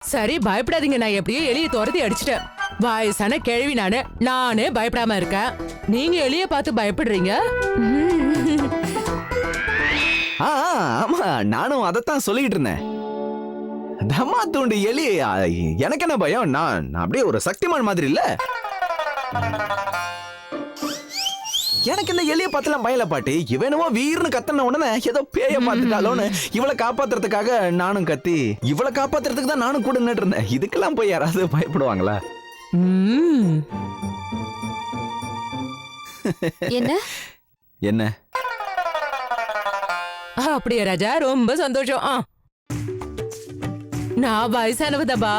சரி பயப்படாதீங்க, நான் எப்படியோ எலிய துரத்தி அடிச்சிட்டேன். வயசான கேள்வி நானே பயப்படாம இருக்கேன். நீங்க எலிய பார்த்து பயப்படுறீங்க? ஆமா, நானும் அதைத்தான் சொல்லிட்டு இருந்தேன். தம்மா தூண்டு எலி, எனக்கு என்ன பயம்? நான் அப்படியே ஒரு சக்திமான் மாதிரி இல்ல. எனக்கு இந்த எலிய பார்த்துலாம் பயல பாட்டி. இவனுமோ வீர்னு கத்தன உடனே ஏதோ பேய பார்த்துட்டாலோன்னு இவளை காப்பாத்துறதுக்காக நானும் கத்தி, இவளை காப்பாத்துறதுக்கு தான் நானும் கூட நின்று இருந்தேன். இதுக்கெல்லாம் போய் யாராவது பயப்படுவாங்களா? என்ன என்ன அப்படியே ராஜா, ரொம்ப சந்தோஷம். நான் வயசானவதபா,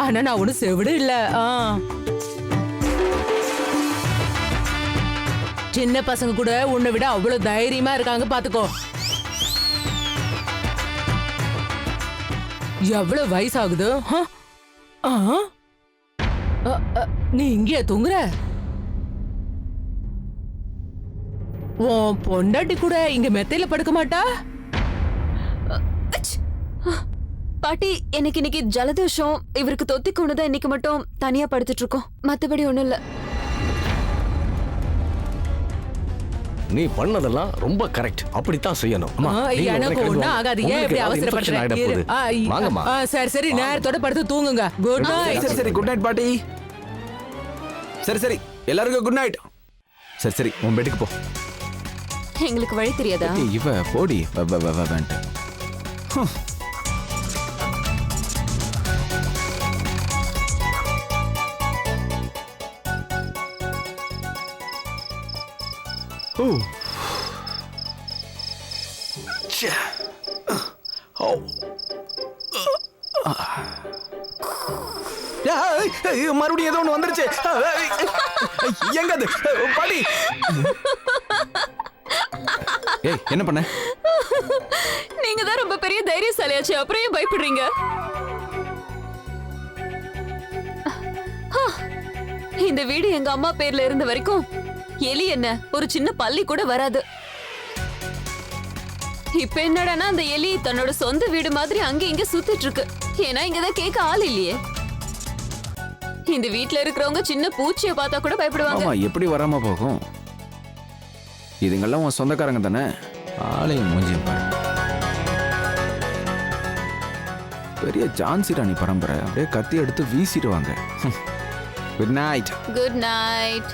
ஆனா நான் ஒண்ணு செவிடு இல்ல. சின்ன பசங்க கூட உன்னை விட அவ்வளவு தைரியமா இருக்காங்க பாத்துக்கோ. எவ்வளவு வயசாகுது? நீ இங்கே தூங்குற? உன் பொண்டாட்டி கூட இங்க மெத்தையில படுக்க மாட்டா? பாட்டி, எனக்கு இன்னைக்கு ஜலதோஷம். இவருக்கு தொத்திக்கொண்டுதான் இன்னைக்கு மட்டும் தனியா படுத்துட்டு இருக்கோம். மத்தபடி ஒண்ணும் இல்ல. நீ பண்ணதெல்லாம் ரொம்ப கரெக்ட். அப்படித்தான் செய்யணும். எனக்கு ஒண்ணும் ஆகாது. ஏன் இப்படி அவசரப்படுறீங்க? வாங்கம்மா. சரி சரி, நேரத்தோட படுத்து தூங்குங்க. Good night. சரி சரி, குட் நைட் பாட்டி. சரி சரி, எல்லாருக்கும் குட் நைட். சரி சரி, உன் பெட்டுக்கு போ. எங்களுக்கு வழி தெரியாதா? இவ போடி வேண்டாம். மறுபடியும் ஏதோ ஒண்ணு வந்துருச்சு. எங்க அது பாடி? ஏய், என்ன பண்ண? நீங்க தான் ரொம்ப பெரிய தைரியசாலியாச்சு, அப்புறம் ஏன் பயப்படுறீங்க? இந்த வீடு எங்க அம்மா பேர்ல இருந்த வரைக்கும் எலி என்ன ஒரு சின்ன பள்ளி கூட வராது. இப்ப என்னடானா அந்த எலி தன்னோட சொந்த வீடு மாதிரி அங்க இங்க சுத்திட்டு இருக்கு. ஏன்னா இங்கதான் கேட்க ஆள் இல்லையே. இந்த வீட்ல இருக்கிறவங்க சின்ன பூச்சியை பார்த்தா கூட பயப்படுவாங்க. ஆமா, எப்படி வராம போகும்? இதுங்கெல்லாம் உன் சொந்தக்காரங்க தானே? ஆலயம் மூஞ்சியும் பாரு. பெரிய ஜான்சி ராணி பரம்பரை. அப்படியே கத்தி எடுத்து வீசிடுவாங்க. Good night. Good night.